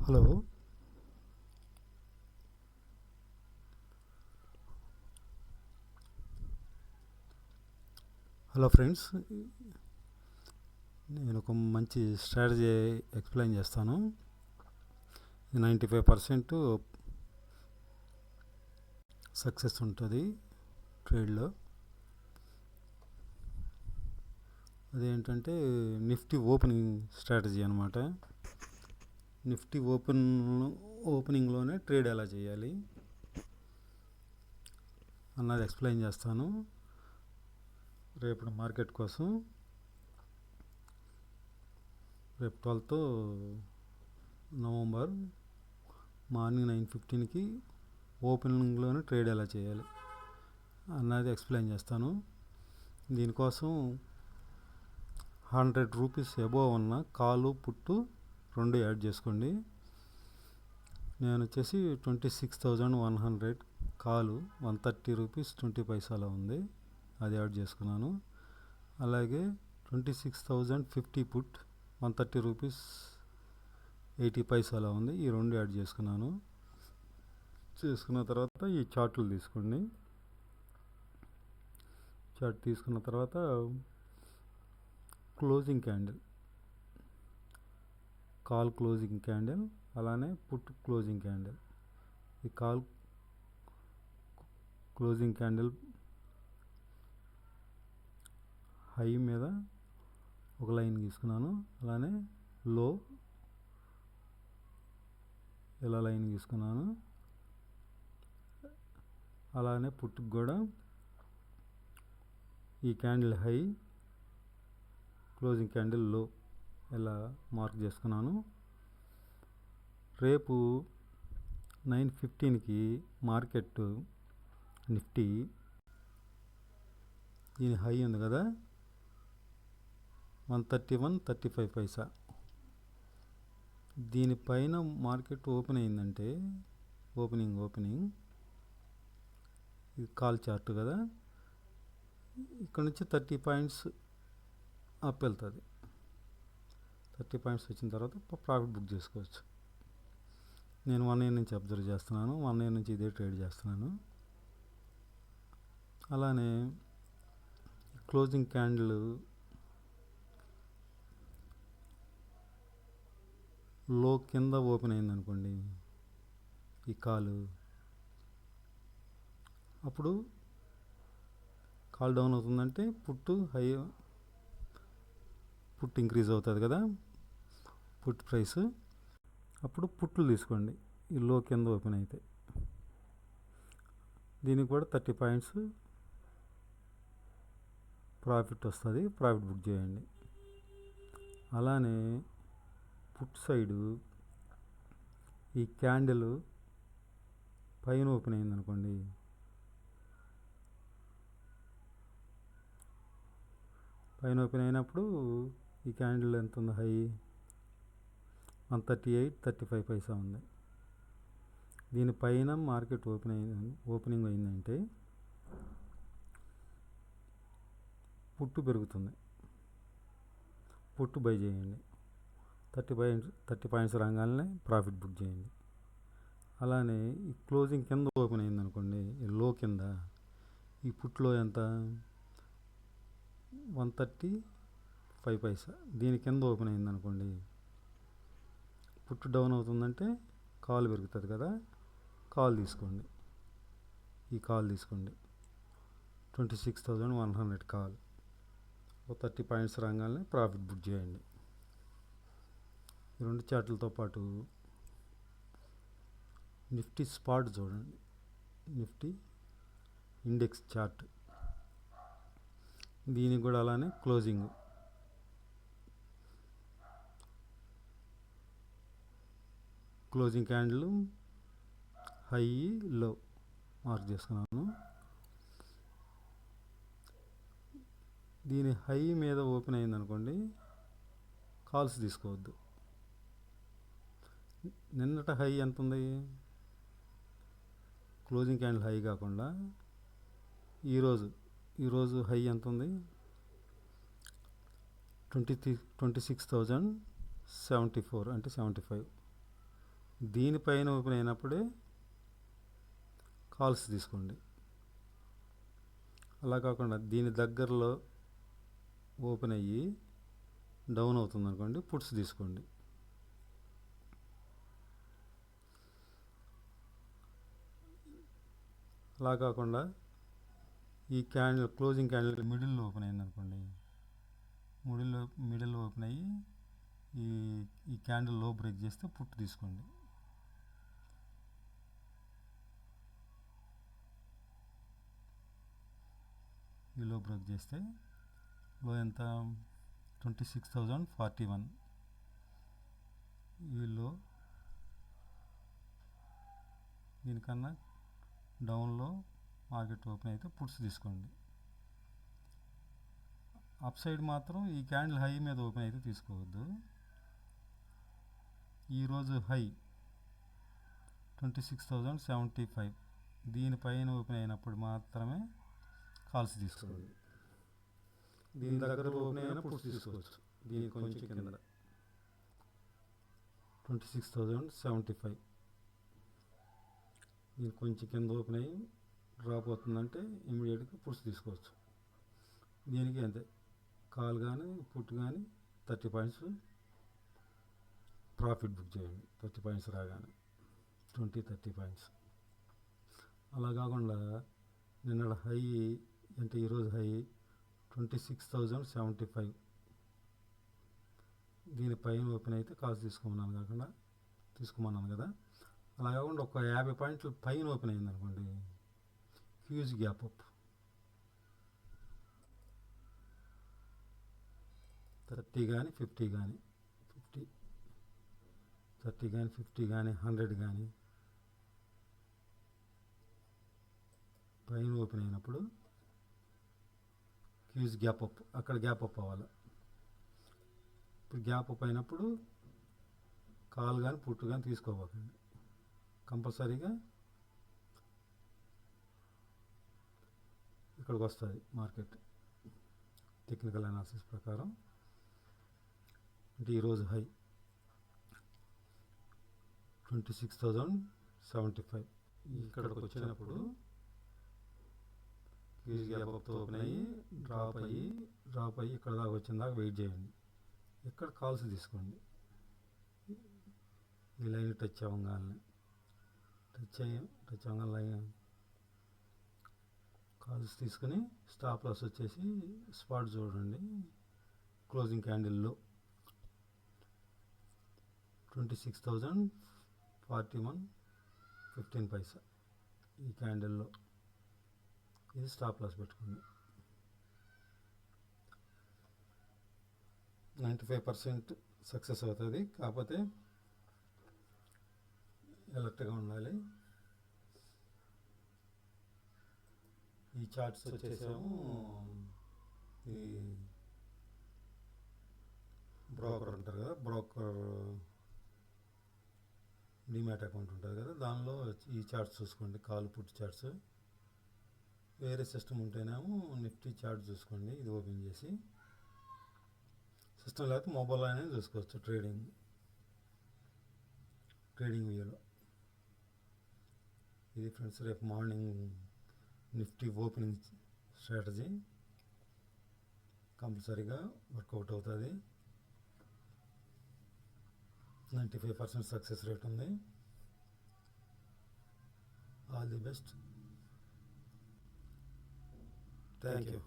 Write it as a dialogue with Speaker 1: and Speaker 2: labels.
Speaker 1: Hello. Hello friends, నేను ఒక మంచి స్ట్రాటజీ ఎక్స్ప్లెయిన్ చేస్తాను. 95% సక్సెస్ ఉంటుంది ట్రేడ్లో. అదేంటంటే నిఫ్టీ ఓపెనింగ్ స్ట్రాటజీ అనమాట. నిఫ్టీ ఓపెనింగ్లోనే ట్రేడ్ ఎలా చేయాలి అన్నది ఎక్స్ప్లెయిన్ చేస్తాను రేపు మార్కెట్ కోసం. రేపు 12th నవంబర్ మార్నింగ్ 9:15కి ఓపెనింగ్లోనే ట్రేడ్ ఎలా చేయాలి అన్నది ఎక్స్ప్లెయిన్ చేస్తాను. దీనికోసం 100 రూపీస్ అబోవ్ ఉన్న కాలు పుట్టు రెండు యాడ్ చేసుకోండి. నేను వచ్చేసి 26,100 కాలు 130 రూపీస్ 20 పైసాలో ఉంది, అది యాడ్ చేసుకున్నాను. అలాగే 26,050 పుట్ 130 రూపీస్ 80 పైసాలో ఉంది, ఈ రెండు యాడ్ చేసుకున్నాను. చేసుకున్న తర్వాత ఈ చార్ట్లు తీసుకోండి. చార్ట్ తీసుకున్న తర్వాత closing candle, call closing candle, అలానే పుట్ క్లోజింగ్ క్యాండిల్. ఈ కాల్ క్లోజింగ్ క్యాండిల్ హై మీద ఒక లైన్ గీసుకున్నాను, అలానే లో ఇలా లైన్ గీసుకున్నాను. అలానే పుట్టుకు కూడా ఈ క్యాండిల్ హై, క్లోజింగ్ క్యాండిల్ లో ఇలా మార్క్ చేసుకున్నాను. రేపు 9:15కి మార్కెట్ నిఫ్టీ దీని హై ఉంది కదా 131.35 పైసా, దీనిపైన మార్కెట్ ఓపెన్ అయిందంటే ఓపెనింగ్ ఇది కాల్ చార్ట్ కదా, ఇక్కడ నుంచి 30 పాయింట్స్ అప్ వెళ్తుంది. 30 పాయింట్స్ వచ్చిన తర్వాత ప్రాఫిట్ బుక్ చేసుకోవచ్చు. నేను 1 ఇయర్ నుంచి అబ్జర్వ్ చేస్తున్నాను, 1 ఇయర్ నుంచి ఇదే ట్రేడ్ చేస్తున్నాను. అలానే క్లోజింగ్ క్యాండిల్ లో కింద ఓపెన్ అయిందనుకోండి ఈ కాలు, అప్పుడు కాల్ డౌన్ అవుతుందంటే పుట్టు ఇంక్రీజ్ అవుతుంది కదా పుట్ ప్రైస్, అప్పుడు పుట్లు తీసుకోండి ఈ లో కింద ఓపెన్ అయితే. దీనికి కూడా 30 పాయింట్స్ ప్రాఫిట్ వస్తుంది, ప్రాఫిట్ బుక్ చేయండి. అలానే పుట్ సైడు ఈ క్యాండిల్ పైన ఓపెన్ అయిందనుకోండి, పైన ఓపెన్ అయినప్పుడు ఈ క్యాండిల్ ఎంత ఉంది హై 138.35 పైసా ఉంది. దీనిపైన మార్కెట్ ఓపెనింగ్ అయిందంటే పుట్టు పెరుగుతుంది, పుట్టు బై చేయండి. 30 పాయింట్స్ రాగానే ప్రాఫిట్ బుక్ చేయండి. అలానే ఈ క్లోజింగ్ కింద ఓపెన్ అయిందనుకోండి ఈ లో కింద, ఈ పుట్లో ఎంత 135 పైసా, దీని కింద ఓపెన్ అయిందనుకోండి పుట్టు డౌన్ అవుతుందంటే కాల్ పెరుగుతుంది కదా, కాల్ తీసుకోండి. ఈ కాల్ తీసుకోండి 26,100 కాల్, 30 పాయింట్స్ రాగానే ప్రాఫిట్ బుక్ చేయండి. ఈ రెండు చార్ట్లతో పాటు నిఫ్టీ స్పాట్ చూడండి, నిఫ్టీ ఇండెక్స్ చార్ట్, దీనికి కూడా అలానే క్లోజింగ్ క్యాండిల్ హై లో మార్క్ చేసుకున్నాను. దీని హై మీద ఓపెన్ అయిందనుకోండి కాల్స్ తీసుకోవద్దు. నిన్నట హై ఎంత ఉంది, క్లోజింగ్ క్యాండిల్ హై కాకుండా ఈరోజు హై ఎంత ఉంది 26,074 అంటే 75. దీనిపైన ఓపెన్ అయినప్పుడే కాల్స్ తీసుకోండి. అలా కాకుండా దీని దగ్గరలో ఓపెన్ అయ్యి డౌన్ అవుతుంది అనుకోండి, పుట్స్ తీసుకోండి. అలా కాకుండా ఈ క్యాండిల్ క్లోజింగ్ క్యాండిల్ మిడిల్లో ఓపెన్ అయింది అనుకోండి, మిడిల్లో ఓపెన్ అయ్యి ఈ ఈ క్యాండిల్ లో బ్రేక్ చేస్తే పుట్ తీసుకోండి. ఈ లో బ్రేక్ చేస్తే లో ఎంత 26,041. ఈ లో దీనికన్నా డౌన్లో మార్కెట్ ఓపెన్ అయితే పుట్స్ తీసుకోండి. అప్ సైడ్ మాత్రం ఈ క్యాండిల్ హై మీద ఓపెన్ అయితే తీసుకోవద్దు. ఈరోజు హై 26,075, దీనిపైన ఓపెన్ అయినప్పుడు మాత్రమే కాల్స్ తీసుకోండి. దీని దగ్గర ఓపెన్ అయినా పుట్స్ తీసుకోవచ్చు. దీని కొంచెం కింద 26,075, దీని కొంచెం కింద ఓపెన్ అయ్యి డ్రాప్ అవుతుందంటే ఇమీడియట్గా పుట్స్ తీసుకోవచ్చు. దీనికి అంతే, కాల్ కానీ పుట్ కానీ 30 పాయింట్స్ ప్రాఫిట్ బుక్ చేయండి. 30 పాయింట్స్ రాగానే 30 పాయింట్స్. అలా కాకుండా నిన్న హై అంటే ఈరోజు హై 26,075, దీనిపైన ఓపెన్ అయితే కాల్స్ తీసుకోమన్నాను కదా. అలా కాకుండా ఒక 50 పాయింట్లు పైన ఓపెన్ అయింది అనుకోండి, హ్యూజ్ గ్యాప్ అప్ 30 కానీ 50 కానీ 30 కానీ 50 కానీ 100 కానీ పైన ఓపెన్ అయినప్పుడు హ్యూజ్ గ్యాప్ అప్, అక్కడ గ్యాప్ అప్ అవ్వాలి. ఇప్పుడు గ్యాప్ అప్ అయినప్పుడు కాల్ కానీ పుట్టు కానీ తీసుకోబోకండి. కంపల్సరీగా ఇక్కడికి వస్తుంది మార్కెట్ టెక్నికల్ అనాలిసిస్ ప్రకారం. అంటే ఈరోజు హై 26,075, ఇక్కడికి వచ్చినప్పుడు హ్యూజ్ గ్యాప్ అప్తో ఓపెన్ అయ్యి డ్రాప్ అయ్యి ఇక్కడ దాకా వచ్చిన దాకా వెయిట్ చేయండి. ఇక్కడ కాల్స్ తీసుకోండి. ఈ లైన్ టచ్ అవ్వగానే లైన్ కాల్స్ తీసుకుని స్టాప్ లాస్ వచ్చేసి స్పాట్ చూడండి. క్లోజింగ్ క్యాండిల్లో 26,041.15 ఈ క్యాండిల్లో ఇది స్టాప్ లాస్ పెట్టుకోండి. 95% సక్సెస్ అవుతుంది. కాకపోతే అలర్ట్గా ఉండాలి. ఈ చార్ట్స్ వచ్చేసాము ఈ బ్రోకర్ ఉంటారు కదా, బ్రోకర్ డిమాట్ అకౌంట్ ఉంటుంది కదా, దానిలో ఈ చార్ట్స్ చూసుకోండి, కాల్ పుట్ చార్ట్స్. వేరే సిస్టమ్ ఉంటేనేమో నిఫ్టీ చార్ట్ చూసుకోండి. ఇది ఓపెన్ చేసి సిస్టమ్ లేకపోతే మొబైల్ అనేది చూసుకోవచ్చు. ట్రేడింగ్ వ్యూలో ఇది ఫ్రెండ్స్ రేపు మార్నింగ్ నిఫ్టీ ఓపెనింగ్ స్ట్రాటజీ కంపల్సరీగా వర్కౌట్ అవుతుంది. 95% సక్సెస్ రేట్ ఉంది. All the best. Thank you.